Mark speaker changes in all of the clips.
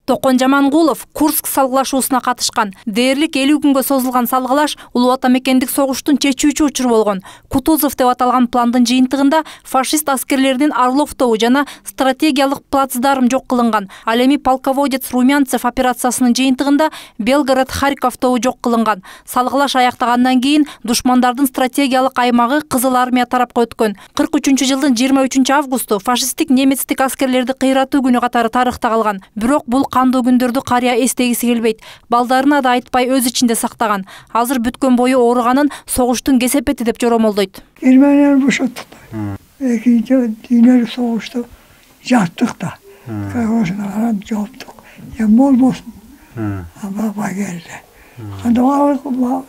Speaker 1: Токон Жамангулов Курск салгылашуусуна катышкан. Дээрлик 50 күнгө созулган салгылаш улуу ата мекендик согуштун чечүүчү учуру болгон. Кутузов деп аталган пландын жыйынтыгында фашист аскерлеринин Орлов тобу жана стратегиялык плацдарм жок кылынган. Ал эми полководец Румянцев операциясынын жыйынтыгында Белгород Харьков тобу жок кылынган. Салгылаш аяктагандан кийин душмандардын стратегиялык аймагы Кызыл армия тарапка өткөн. 43-жылдын 23 августу фашисттик немецтик аскерлерди кыйратуу күнү катары тарыхта калган. Бирок бул кандуу күндөрдү карыя эстегиси келбейт. Балдарына да айтпай өз ичинде сактаган. Азыр бүткөн бою ооруганын согуштун кесепети деп жоромолдойт.
Speaker 2: Германияны бошоттук. Экинчи дүйнөлүк согушту жаттык да. Колхозуна карап жооптук. Мол болсун. Ага келди. Анда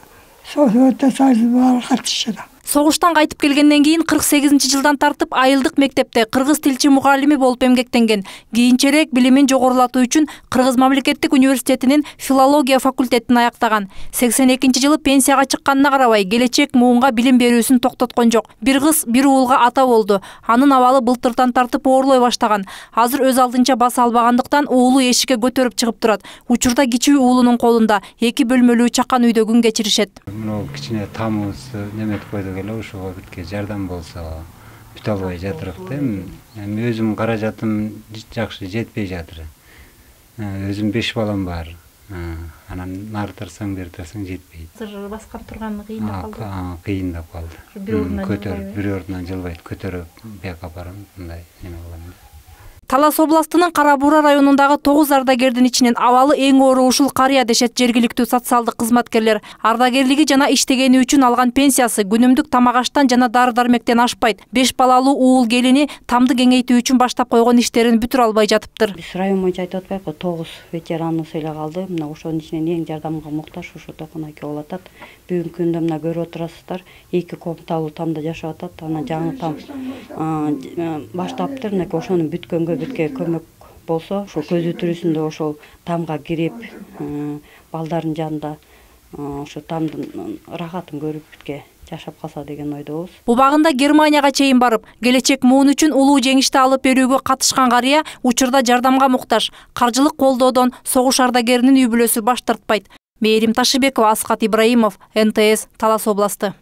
Speaker 2: Совет Союзуна катышты.
Speaker 1: Согуштан кайтып келгенден кийин 48-жылдан тартып айылдык мектепте кыргыз тилчи мугалими болуп эмгектенген. Кийинчерээк билимин жогорулатуу үчүн Кыргыз мамлекеттик университетинин филология факультетин аяктаган. 82-жылы пенсияга чыкканына карабай, келечек муунга билим берүүсүн токтоткон жок. Бир кыз, бир уулга ата болду. Анын абалы былтыртан тартып оорлой баштаган. Азыр өз алдынча баса албагандыктан уулу эшикке көтөрүп чыгып турат. Учурда кичүү уулунун колунда 2 бөлмөлүү чакан үйдө күн кечиришет.
Speaker 3: Мына кичине тамыз неметип койдук эле, ушуга бүтке жардам болсо бүтө албай жатырык да. Эми өзүм каражатым жакшы жетпей жатыр. Өзүм 5 балам бар. Анан нары тарсаң, бери тарсаң жетпейт.
Speaker 1: Азыр баскарып турганы кыйындап калды.
Speaker 3: Кыйындап калды. Бир ордунан жылбайт, көтөрүп бияка барам, мындай неме кылам.
Speaker 1: Талас областынын Кара Буура районундагы 9 ардагердин ичинен абалы эң оор ушул карыя дешет жергиликтүү социалдык кызматкерлер. Ардагерлиги жана иштегени үчүн алган пенсиясы күнүмдүк тамак-аштан жана дары-дармектен ашпайт. 5 балалуу уул келини тамды кеңейтүү үчүн баштап койгон иштерин бүтүрө албай жатыптыр.
Speaker 4: Биз район боюнча айтып атпайбы, 9 ветераныбыз эле калды. Мына ошонун ичинен эң жардамга муктаж ушу Токон аке болуп атат. Бүгүнкү күндө мына көрүп отурасыздар, 2 комнаталуу тамда жашап атат. Анан жаңы там баштаптыр. Ошонун бүткөнгө бүтке көмөк болсо, ошо көзү тирүүсүндө ошол тамга кирип, балдардын жанында ошо тамдын рахатын көрүп бүтке жашап калса деген ойдобуз.
Speaker 1: Убагында Германияга чейин барып, келечек муун үчүн улуу жеңишти алып берүүгө катышкан карыя учурда жардамга муктаж. Каржылык колдоодон согуш ардагеринин үй бүлөсү баш тартпайт. Мээрим Ташыбекова, Асхат Ибраимов, НТС, Талас областы.